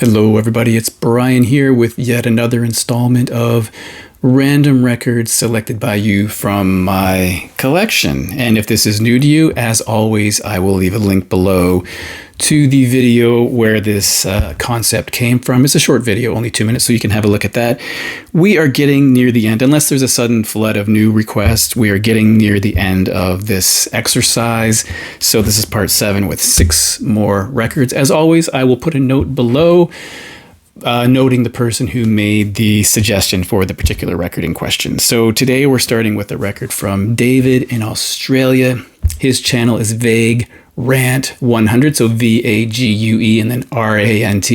Hello, everybody. It's Brian here with yet another installment of random records selected by you from my collection. And if this is new to you, as always, I will leave a link below to the video where this concept came from. It's a short video, only 2 minutes, so you can have a look at that. We are getting near the end. Unless there's a sudden flood of new requests, we are getting near the end of this exercise. So this is part 7 with 6 more records. As always, I will put a note below noting the person who made the suggestion for the particular record in question. So today we're starting with a record from David in Australia. His channel is Vague Rant 100, so VAGUE and then RANT,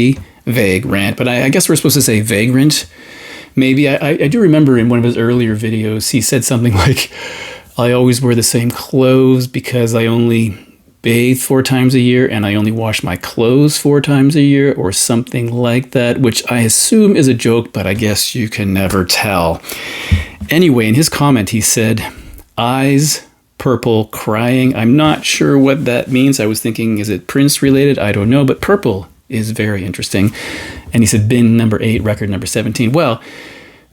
Vague Rant. But I guess we're supposed to say Vagrant. Maybe I do remember in one of his earlier videos he said something like, I always wear the same clothes because I only bathe 4 times a year and I only wash my clothes 4 times a year, or something like that, which I assume is a joke, but I guess you can never tell. Anyway, in his comment he said, eyes purple crying. I'm not sure what that means. I was thinking, is it Prince related? I don't know, but purple is very interesting. And he said bin number 8, record number 17. Well,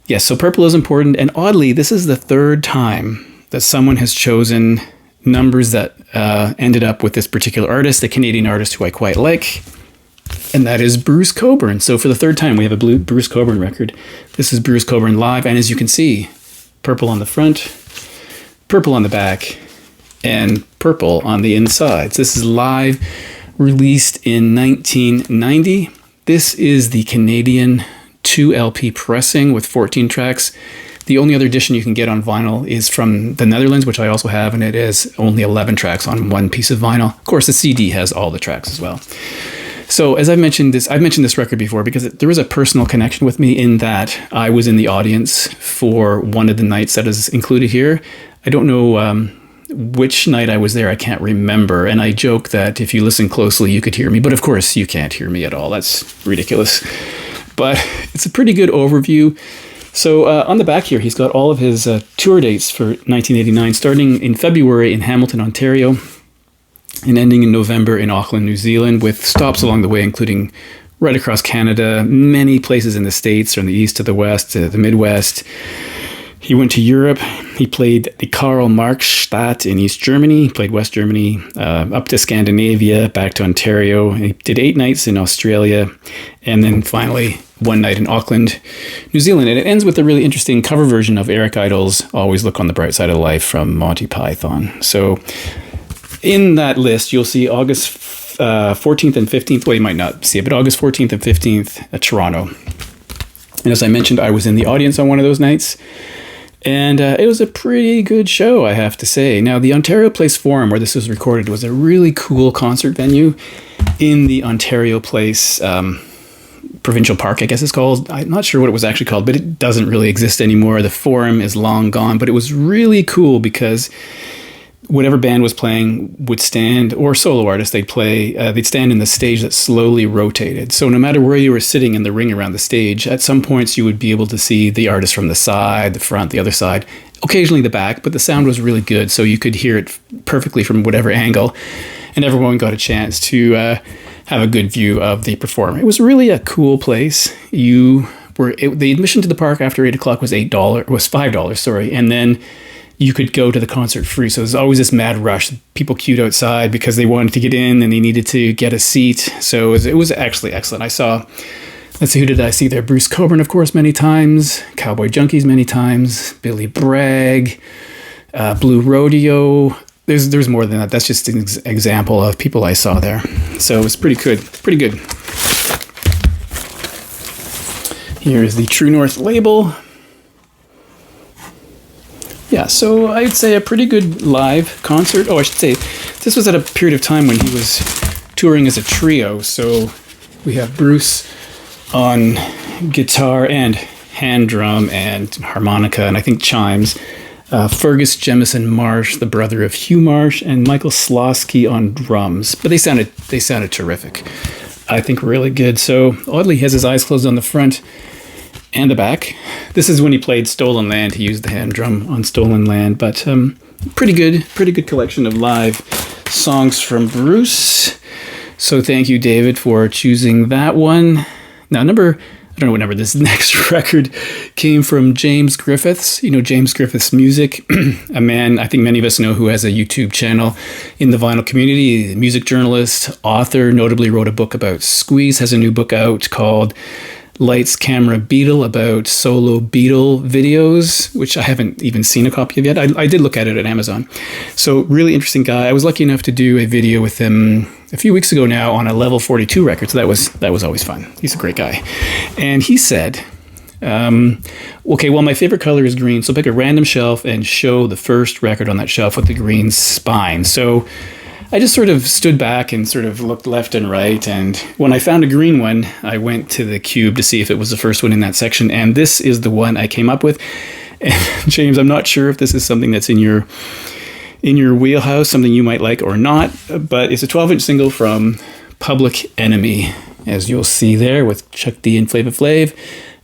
yes, so purple is important, and oddly, this is the 3rd time that someone has chosen numbers that ended up with this particular artist, a Canadian artist who I quite like, and that is Bruce Cockburn. So for the 3rd time, we have a Bruce Cockburn record. This is Bruce Cockburn live, and as you can see, purple on the front, purple on the back, and purple on the insides. This is live, released in 1990. This is the Canadian 2 LP pressing with 14 tracks. The only other edition you can get on vinyl is from the Netherlands, which I also have, and it is only 11 tracks on one piece of vinyl. Of course, the CD has all the tracks as well. So as I've mentioned this record before because there was a personal connection with me in that I was in the audience for one of the nights that is included here. I don't know which night I was there. I can't remember. And I joke that if you listen closely, you could hear me. But of course, you can't hear me at all. That's ridiculous. But it's a pretty good overview. So on the back here, he's got all of his tour dates for 1989, starting in February in Hamilton, Ontario, and ending in November in Auckland, New Zealand, with stops along the way, including right across Canada, many places in the States, from the east to the west to the Midwest. He went to Europe. He played the Karl-Marx-Stadt in East Germany, played West Germany, up to Scandinavia, back to Ontario. He did 8 nights in Australia, and then finally 1 night in Auckland, New Zealand. And it ends with a really interesting cover version of Eric Idle's Always Look on the Bright Side of Life from Monty Python. So in that list, you'll see August 14th and 15th. Well, you might not see it, but August 14th and 15th at Toronto. And as I mentioned, I was in the audience on one of those nights. And it was a pretty good show, I have to say. Now, the Ontario Place Forum, where this was recorded, was a really cool concert venue in the Ontario Place Provincial Park, I guess it's called. I'm not sure what it was actually called, but it doesn't really exist anymore. The Forum is long gone, but it was really cool because whatever band was playing would stand, or solo artists, they'd stand in the stage that slowly rotated. So no matter where you were sitting in the ring around the stage, at some points you would be able to see the artist from the side, the front, the other side, occasionally the back, but the sound was really good, so you could hear it perfectly from whatever angle, and everyone got a chance to have a good view of the performer. It was really a cool place. The admission to the park after 8 o'clock was $5, sorry, and then you could go to the concert free. So there's always this mad rush. People queued outside because they wanted to get in and they needed to get a seat. So it was actually excellent. I saw, let's see, who did I see there? Bruce Cockburn, of course, many times. Cowboy Junkies many times. Billy Bragg. Blue Rodeo. There's more than that. That's just an example of people I saw there. So it was pretty good. Pretty good. Here is the True North label. Yeah, so I'd say a pretty good live concert. Oh, I should say, this was at a period of time when he was touring as a trio. So we have Bruce on guitar and hand drum and harmonica, and I think chimes. Fergus Jemison Marsh, the brother of Hugh Marsh, and Michael Slosky on drums. But they sounded terrific. I think really good. So oddly, he has his eyes closed on the front and the back. This is when he played Stolen Land. He used the hand drum on Stolen Land, but pretty good collection of live songs from Bruce. So thank you, David, for choosing that one. Now, I don't know what number this next record came from. James Griffiths. You know James Griffiths Music, a man I think many of us know who has a YouTube channel in the vinyl community, music journalist, author, notably wrote a book about Squeeze, has a new book out called Lights, Camera, Beatle, about solo Beatle videos, which I haven't even seen a copy of yet. I did look at it at Amazon. So really interesting guy. I was lucky enough to do a video with him a few weeks ago now on a Level 42 record, so that was always fun. He's a great guy. And he said, okay, well, my favorite color is green, so pick a random shelf and show the first record on that shelf with the green spine. So I just sort of stood back and sort of looked left and right, and when I found a green one, I went to the cube to see if it was the first one in that section, and this is the one I came up with. And James, I'm not sure if this is something that's in your wheelhouse, something you might like or not, but it's a 12-inch single from Public Enemy, as you'll see there with Chuck D and Flava Flav.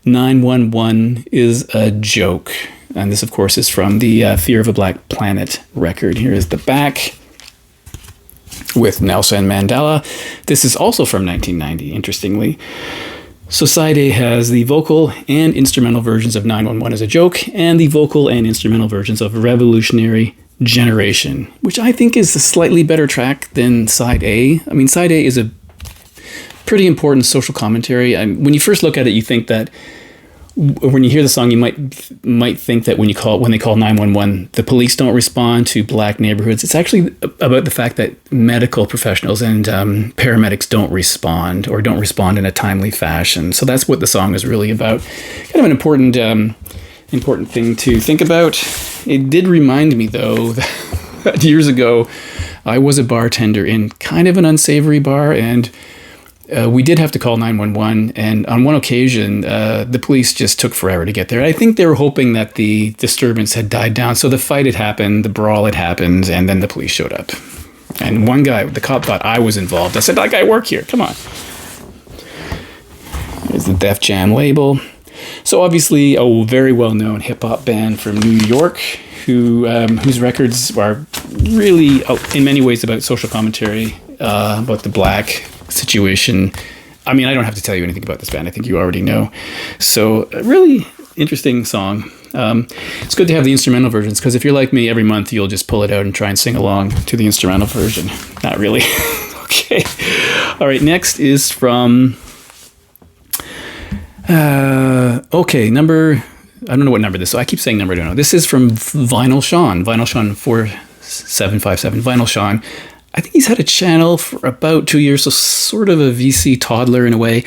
911 is a joke, and this, of course, is from the Fear of a Black Planet record. Here is the back with Nelson Mandela. This is also from 1990, interestingly. So side A has the vocal and instrumental versions of 911 as a joke, and the vocal and instrumental versions of Revolutionary Generation, which I think is a slightly better track than side A. I mean, side A is a pretty important social commentary. When you first look at it, you think that when you hear the song, you might think that when they call 911, the police don't respond to black neighborhoods. It's actually about the fact that medical professionals and paramedics don't respond in a timely fashion. So that's what the song is really about. Kind of an important thing to think about. It did remind me, though, that years ago, I was a bartender in kind of an unsavory bar, and we did have to call 911, and on one occasion, the police just took forever to get there. I think they were hoping that the disturbance had died down, so the fight had happened, the brawl had happened, and then the police showed up. And one guy, the cop, thought I was involved. I said, like, I work here, come on. There's the Def Jam label. So obviously, a very well-known hip-hop band from New York, whose records are really, in many ways, about social commentary, about the black situation. I mean, I don't have to tell you anything about this band. I think you already know. So a really interesting song. It's good to have the instrumental versions, because if you're like me, every month you'll just pull it out and try and sing along to the instrumental version. Not really. Okay. All right. Next is from... okay, I don't know what number this is. So I keep saying number, I don't know. This is from Vinyl Sean 4757. Vinyl Sean. I think he's had a channel for about 2 years, so sort of a VC toddler in a way.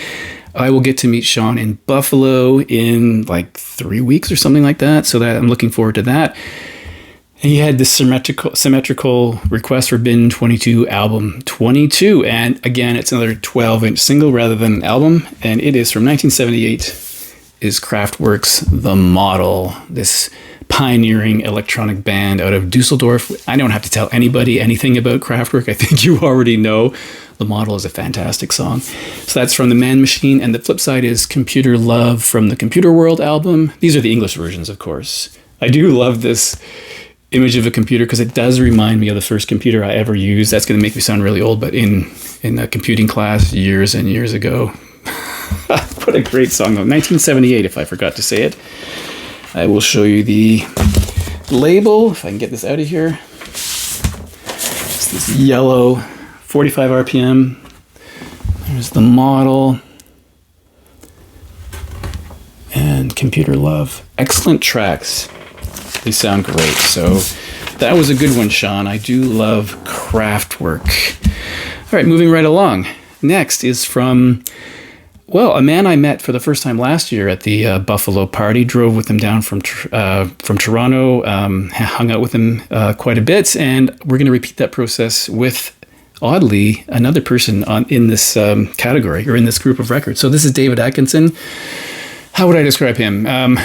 I will get to meet Sean in Buffalo in like 3 weeks or something like that, so that I'm looking forward to that. He had this symmetrical request for Bin 22 album 22, and again, it's another 12-inch single rather than an album, and it is from 1978, is Kraftwerk's The Model, this pioneering electronic band out of Dusseldorf. I don't have to tell anybody anything about Kraftwerk. I think you already know. The Model is a fantastic song. So that's from the Man Machine, and the flip side is Computer Love from the Computer World album. These are the English versions, of course. I do love this image of a computer because it does remind me of the first computer I ever used. That's going to make me sound really old, but in a computing class years and years ago. What a great song, though. 1978, if I forgot to say it. I will show you the label, if I can get this out of here. It's this yellow 45 RPM. There's The Model. And Computer Love. Excellent tracks. They sound great. So that was a good one, Sean. I do love Kraftwerk. All right, moving right along. Next is from... well, a man I met for the first time last year at the Buffalo party, drove with him down from Toronto, hung out with him quite a bit, and we're going to repeat that process with, oddly, another person in this category, or in this group of records. So this is David Atkinson. How would I describe him?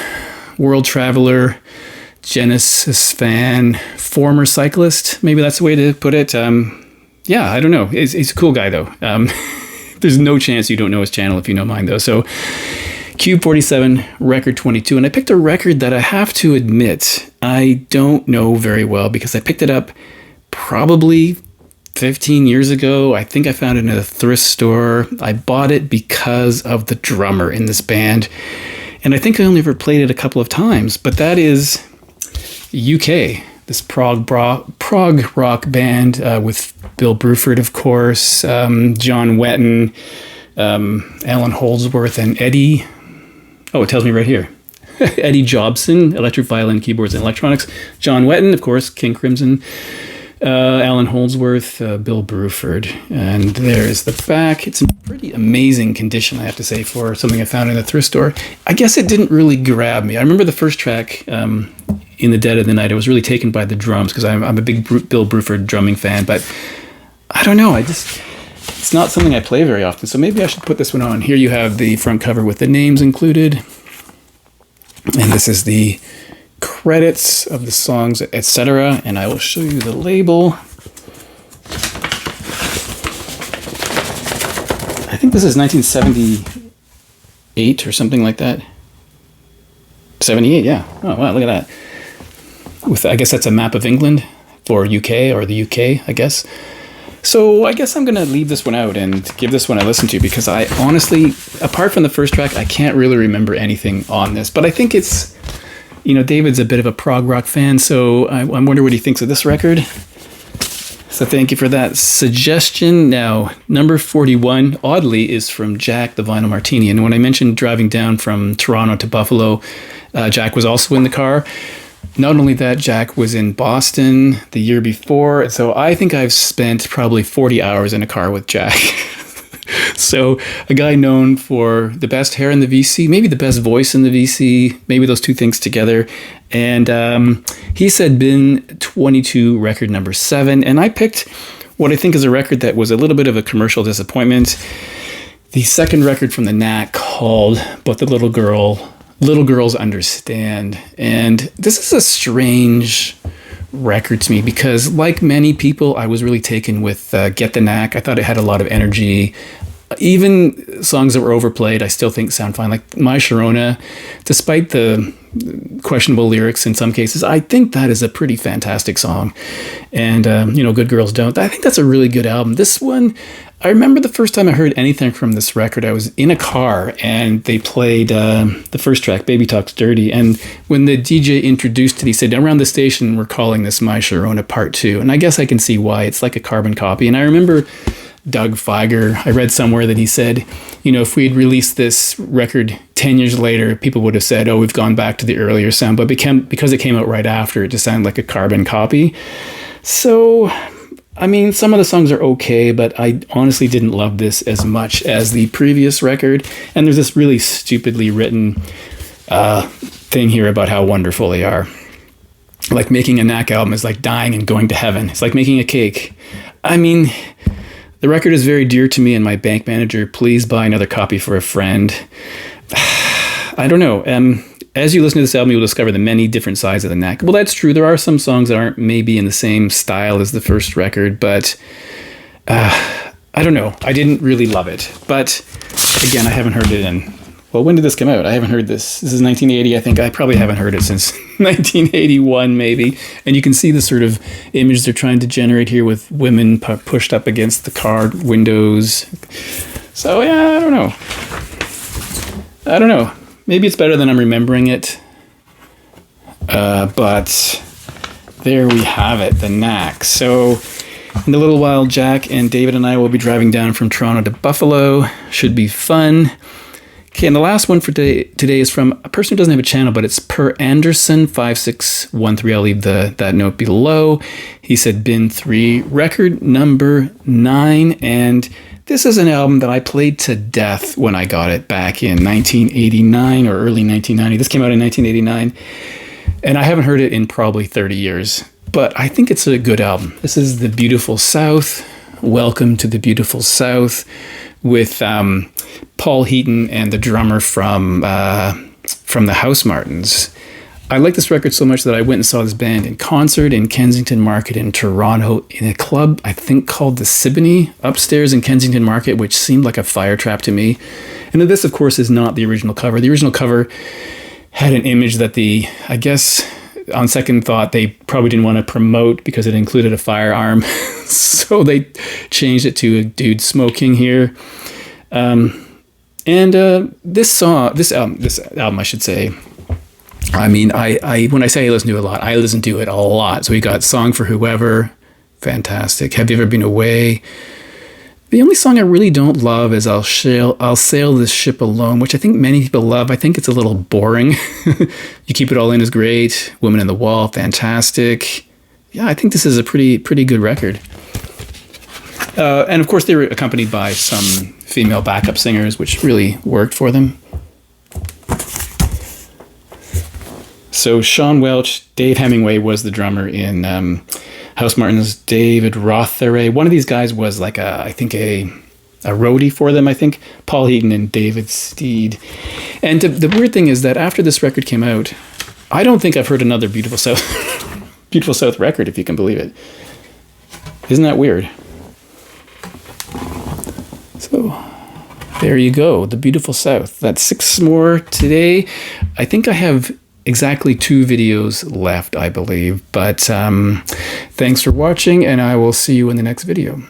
World traveler, Genesis fan, former cyclist, maybe that's the way to put it. Yeah, I don't know. He's a cool guy, though. There's no chance you don't know his channel if you know mine, though. So, Cube 47, record 22. And I picked a record that I have to admit I don't know very well, because I picked it up probably 15 years ago. I think I found it in a thrift store. I bought it because of the drummer in this band. And I think I only ever played it a couple of times, but that is UK, this prog rock band with Bill Bruford, of course, John Wetton, Alan Holdsworth, and Eddie. Oh, it tells me right here. Eddie Jobson, electric violin, keyboards, and electronics. John Wetton, of course, King Crimson. Alan Holdsworth, Bill Bruford. And there's the back. It's in pretty amazing condition, I have to say, for something I found in a thrift store. I guess it didn't really grab me. I remember the first track, In the Dead of the Night. I was really taken by the drums because I'm a big Bill Bruford drumming fan, but I don't know. It's not something I play very often, so maybe I should put this one on. Here you have the front cover with the names included. And this is the credits of the songs, etc. And I will show you the label. I think this is 1978 or something like that. 78, yeah. Oh, wow, look at that. I guess that's a map of England for UK or the UK, I guess. So I guess I'm going to leave this one out and give this one a listen to because I honestly, apart from the first track, I can't really remember anything on this. But I think it's, David's a bit of a prog rock fan, so I wonder what he thinks of this record. So thank you for that suggestion. Now, number 41, oddly, is from Jack the Vinyl Martini. And when I mentioned driving down from Toronto to Buffalo, Jack was also in the car. Not only that, Jack was in Boston the year before. So I think I've spent probably 40 hours in a car with Jack. So a guy known for the best hair in the VC, maybe the best voice in the VC, maybe those two things together. And he said Bin 22, record number 7. And I picked what I think is a record that was a little bit of a commercial disappointment. The second record from the Knack called But the Little Girls Understand. And this is a strange record to me because, like many people, I was really taken with Get the Knack. I thought it had a lot of energy. Even songs that were overplayed, I still think sound fine. Like My Sharona, despite the questionable lyrics in some cases, I think that is a pretty fantastic song. And, Good Girls Don't. I think that's a really good album. This one, I remember the first time I heard anything from this record, I was in a car and they played the first track, Baby Talks Dirty. And when the DJ introduced it, he said, around the station, we're calling this My Sharona Part 2. And I guess I can see why. It's like a carbon copy. And I remember Doug Fieger, I read somewhere that he said, if we'd released this record 10 years later, people would have said, oh, we've gone back to the earlier sound. But because it came out right after, it just sounded like a carbon copy. So, some of the songs are okay, but I honestly didn't love this as much as the previous record. And there's this really stupidly written thing here about how wonderful they are. Like making a Knack album is like dying and going to heaven. It's like making a cake. The record is very dear to me and my bank manager. Please buy another copy for a friend. I don't know. As you listen to this album, you'll discover the many different sides of the Knack. Well, that's true. There are some songs that aren't maybe in the same style as the first record, but I don't know. I didn't really love it. But again, I haven't heard it in... Well, when did this come out? I haven't heard this. This is 1980, I think. I probably haven't heard it since 1981, maybe. And you can see the sort of image they're trying to generate here with women pushed up against the car windows. So, yeah, I don't know. Maybe it's better than I'm remembering it. But there we have it, the Knack. So in a little while, Jack and David and I will be driving down from Toronto to Buffalo. Should be fun. Okay, and the last one for today is from a person who doesn't have a channel, but it's Per Anderson 5613. I'll leave that note below. He said Bin 3, record number 9, and this is an album that I played to death when I got it back in 1989 or early 1990. This came out in 1989, and I haven't heard it in probably 30 years, but I think it's a good album. This is The Beautiful South. Welcome to the Beautiful South, with Paul Heaton and the drummer from the Housemartins. I like this record so much that I went and saw this band in concert in Kensington Market in Toronto in a club, I think called the Siboney, upstairs in Kensington Market, which seemed like a fire trap to me. And this, of course, is not the original cover. The original cover had an image that I guess on second thought, they probably didn't want to promote because it included a firearm. So they changed it to a dude smoking here. This album, I should say, I mean, I when I say I listen to it a lot, I listen to it a lot. So we got Song for Whoever, fantastic. Have You Ever Been Away? The only song I really don't love is I'll Sail This Ship Alone, which I think many people love. I think it's a little boring. You Keep It All In is great. Woman in the Wall, fantastic. Yeah, I think this is a pretty good record. And of course, they were accompanied by some female backup singers, which really worked for them. So Sean Welch, Dave Hemingway was the drummer in Housemartins, David Rotheray. One of these guys was like a roadie for them, I think. Paul Heaton and David Steed. And the weird thing is that after this record came out, I don't think I've heard another Beautiful South record, if you can believe it. Isn't that weird? So there you go, the Beautiful South. That's 6 more today. I think I have exactly 2 videos left, I believe. But thanks for watching, and I will see you in the next video.